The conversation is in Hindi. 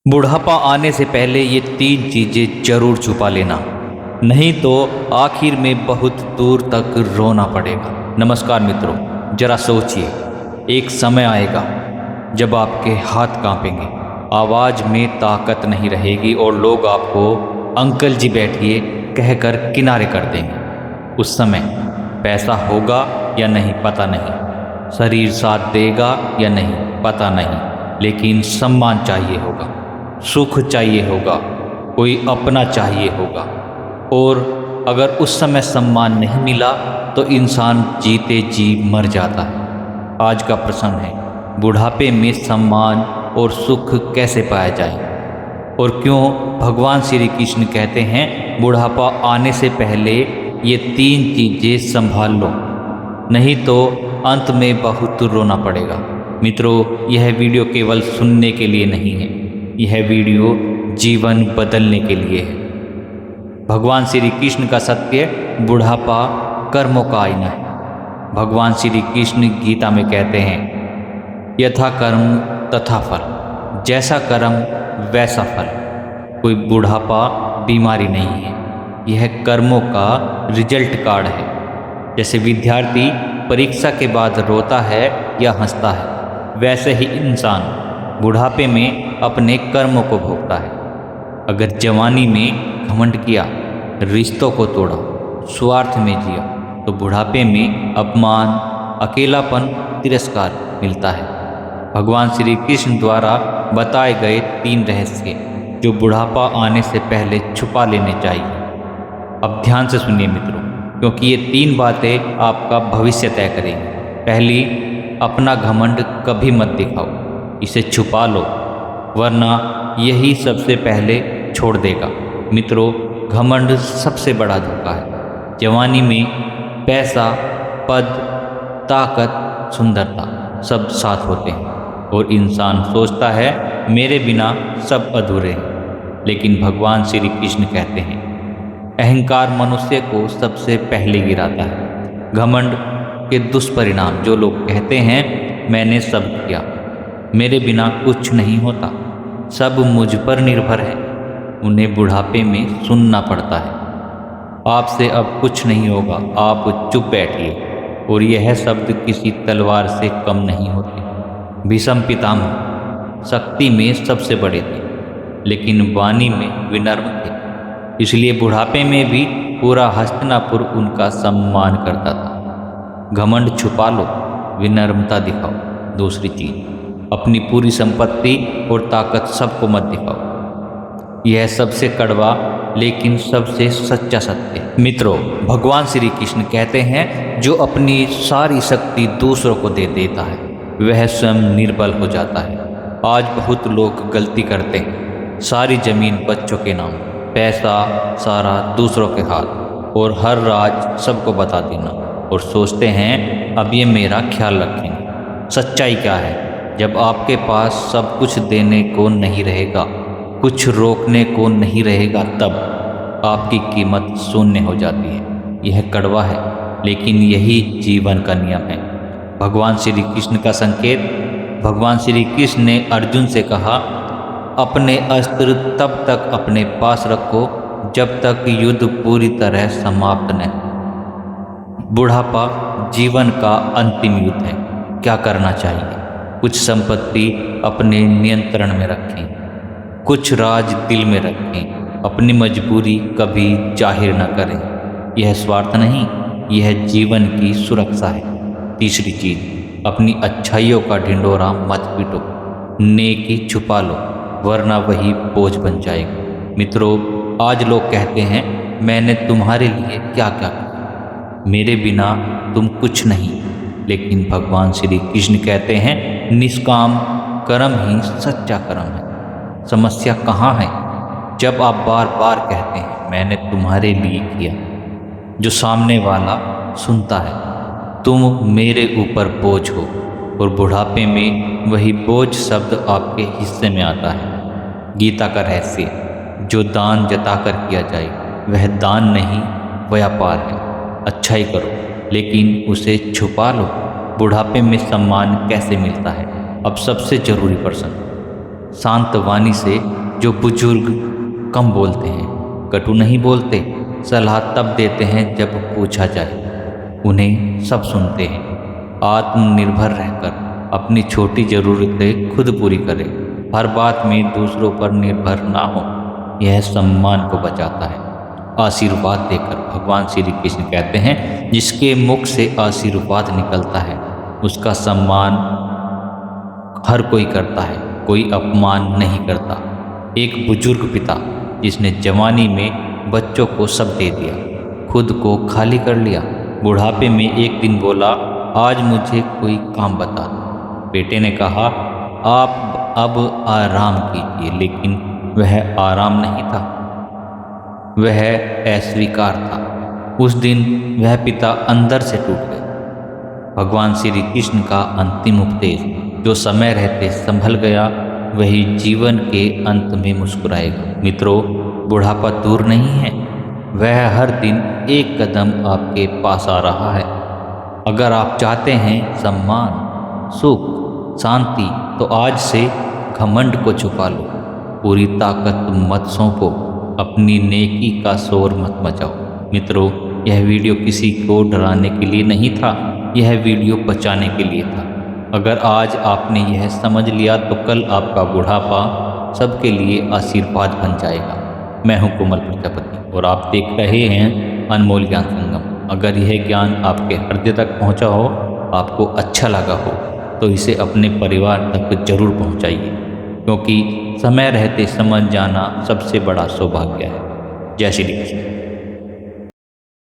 बुढ़ापा आने से पहले ये 3 चीज़ें जरूर छुपा लेना, नहीं तो आखिर में बहुत दूर तक रोना पड़ेगा। नमस्कार मित्रों, जरा सोचिए, एक समय आएगा जब आपके हाथ कांपेंगे, आवाज़ में ताकत नहीं रहेगी और लोग आपको अंकल जी बैठिए कहकर किनारे कर देंगे। उस समय पैसा होगा या नहीं पता नहीं, शरीर साथ देगा या नहीं पता नहीं, लेकिन सम्मान चाहिए होगा, सुख चाहिए होगा, कोई अपना चाहिए होगा। और अगर उस समय सम्मान नहीं मिला तो इंसान जीते जी मर जाता है। आज का प्रश्न है, बुढ़ापे में सम्मान और सुख कैसे पाया जाए और क्यों भगवान श्री कृष्ण कहते हैं बुढ़ापा आने से पहले ये 3 चीज़ें संभाल लो, नहीं तो अंत में बहुत रोना पड़ेगा। मित्रों, यह वीडियो केवल सुनने के लिए नहीं है, यह वीडियो जीवन बदलने के लिए है। भगवान श्री कृष्ण का सत्य, बुढ़ापा कर्मों का आईना है। भगवान श्री कृष्ण गीता में कहते हैं, यथा कर्म तथा फल, जैसा कर्म वैसा फल। कोई बुढ़ापा बीमारी नहीं है, यह कर्मों का रिजल्ट कार्ड है। जैसे विद्यार्थी परीक्षा के बाद रोता है या हंसता है, वैसे ही इंसान बुढ़ापे में अपने कर्मों को भोगता है। अगर जवानी में घमंड किया, रिश्तों को तोड़ा, स्वार्थ में जिया, तो बुढ़ापे में अपमान, अकेलापन, तिरस्कार मिलता है। भगवान श्री कृष्ण द्वारा बताए गए 3 रहस्य जो बुढ़ापा आने से पहले छुपा लेने चाहिए। अब ध्यान से सुनिए मित्रों, क्योंकि ये 3 बातें आपका भविष्य तय करेंगी। पहली, अपना घमंड कभी मत दिखाओ, इसे छुपा लो, वरना यही सबसे पहले छोड़ देगा। मित्रों, घमंड सबसे बड़ा धोखा है। जवानी में पैसा, पद, ताकत, सुंदरता सब साथ होते हैं और इंसान सोचता है मेरे बिना सब अधूरे हैं। लेकिन भगवान श्री कृष्ण कहते हैं, अहंकार मनुष्य को सबसे पहले गिराता है। घमंड के दुष्परिणाम, जो लोग कहते हैं मैंने सब किया, मेरे बिना कुछ नहीं होता, सब मुझ पर निर्भर है, उन्हें बुढ़ापे में सुनना पड़ता है, आपसे अब कुछ नहीं होगा, आप चुप बैठिए। और यह शब्द किसी तलवार से कम नहीं होते। भीष्म पितामह शक्ति में सबसे बड़े थे, लेकिन वाणी में विनम्र थे, इसलिए बुढ़ापे में भी पूरा हस्तिनापुर उनका सम्मान करता था। घमंड छुपा लो, विनम्रता दिखाओ। दूसरी चीज, अपनी पूरी संपत्ति और ताकत सबको मत दिखाओ। यह सबसे कड़वा लेकिन सबसे सच्चा सत्य है। मित्रों, भगवान श्री कृष्ण कहते हैं, जो अपनी सारी शक्ति दूसरों को दे देता है वह स्वयं निर्बल हो जाता है। आज बहुत लोग गलती करते हैं, सारी जमीन बच्चों के नाम, पैसा सारा दूसरों के हाथ और हर राज सबको बता देना, और सोचते हैं अब ये मेरा ख्याल रखेंगे। सच्चाई क्या है? जब आपके पास सब कुछ देने को नहीं रहेगा, कुछ रोकने को नहीं रहेगा, तब आपकी कीमत शून्य हो जाती है। यह कड़वा है, लेकिन यही जीवन का नियम है। भगवान श्री कृष्ण का संकेत, भगवान श्री कृष्ण ने अर्जुन से कहा, अपने अस्त्र तब तक अपने पास रखो जब तक युद्ध पूरी तरह समाप्त न हो। बुढ़ापा जीवन का अंतिम युद्ध है। क्या करना चाहिए? कुछ संपत्ति अपने नियंत्रण में रखें, कुछ राज दिल में रखें, अपनी मजबूरी कभी जाहिर न करें। यह स्वार्थ नहीं, यह जीवन की सुरक्षा है। तीसरी चीज, अपनी अच्छाइयों का ढिंढोरा मत पीटो, नेकी छुपा लो, वरना वही बोझ बन जाएगा। मित्रों, आज लोग कहते हैं मैंने तुम्हारे लिए क्या क्या किया, मेरे बिना तुम कुछ नहीं। लेकिन भगवान श्री कृष्ण कहते हैं, निष्काम कर्म ही सच्चा कर्म है। समस्या कहाँ है? जब आप बार बार कहते हैं मैंने तुम्हारे लिए किया, जो सामने वाला सुनता है तुम मेरे ऊपर बोझ हो, और बुढ़ापे में वही बोझ शब्द आपके हिस्से में आता है। गीता का रहस्य, जो दान जताकर किया जाए वह दान नहीं व्यापार है। अच्छाई करो लेकिन उसे छुपा लो। बुढ़ापे में सम्मान कैसे मिलता है? अब सबसे जरूरी प्रश्न, शांत वाणी से जो बुजुर्ग कम बोलते हैं, कटु नहीं बोलते, सलाह तब देते हैं जब पूछा जाए, उन्हें सब सुनते हैं, आत्मनिर्भर रहकर अपनी छोटी ज़रूरतें खुद पूरी करें, हर बात में दूसरों पर निर्भर ना हो, यह सम्मान को बचाता है। आशीर्वाद देकर भगवान श्री कृष्ण कहते हैं, जिसके मुख से आशीर्वाद निकलता है उसका सम्मान हर कोई करता है, कोई अपमान नहीं करता। एक बुजुर्ग पिता जिसने जवानी में बच्चों को सब दे दिया, खुद को खाली कर लिया, बुढ़ापे में एक दिन बोला, आज मुझे कोई काम बता दो। बेटे ने कहा, आप अब आराम कीजिए, लेकिन वह आराम नहीं था, वह अस्वीकार था। उस दिन वह पिता अंदर से टूट गया। भगवान श्री कृष्ण का अंतिम उपदेश, जो समय रहते संभल गया वही जीवन के अंत में मुस्कुराएगा। मित्रों, बुढ़ापा दूर नहीं है, वह हर दिन एक कदम आपके पास आ रहा है। अगर आप चाहते हैं सम्मान, सुख, शांति, तो आज से घमंड को छुपा लो, पूरी ताकत मत सौंपो, अपनी नेकी का शोर मत मचाओ। मित्रों, यह वीडियो किसी को डराने के लिए नहीं था, यह वीडियो बचाने के लिए था। अगर आज आपने यह समझ लिया तो कल आपका बुढ़ापा सबके लिए आशीर्वाद बन जाएगा। मैं हूं कोमल प्रजापति और आप देख रहे हैं अनमोल ज्ञान संगम। अगर यह ज्ञान आपके हृदय तक पहुंचा हो, आपको अच्छा लगा हो, तो इसे अपने परिवार तक जरूर पहुंचाइए, क्योंकि समय रहते समझ जाना सबसे बड़ा सौभाग्य है। जय श्री कृष्ण।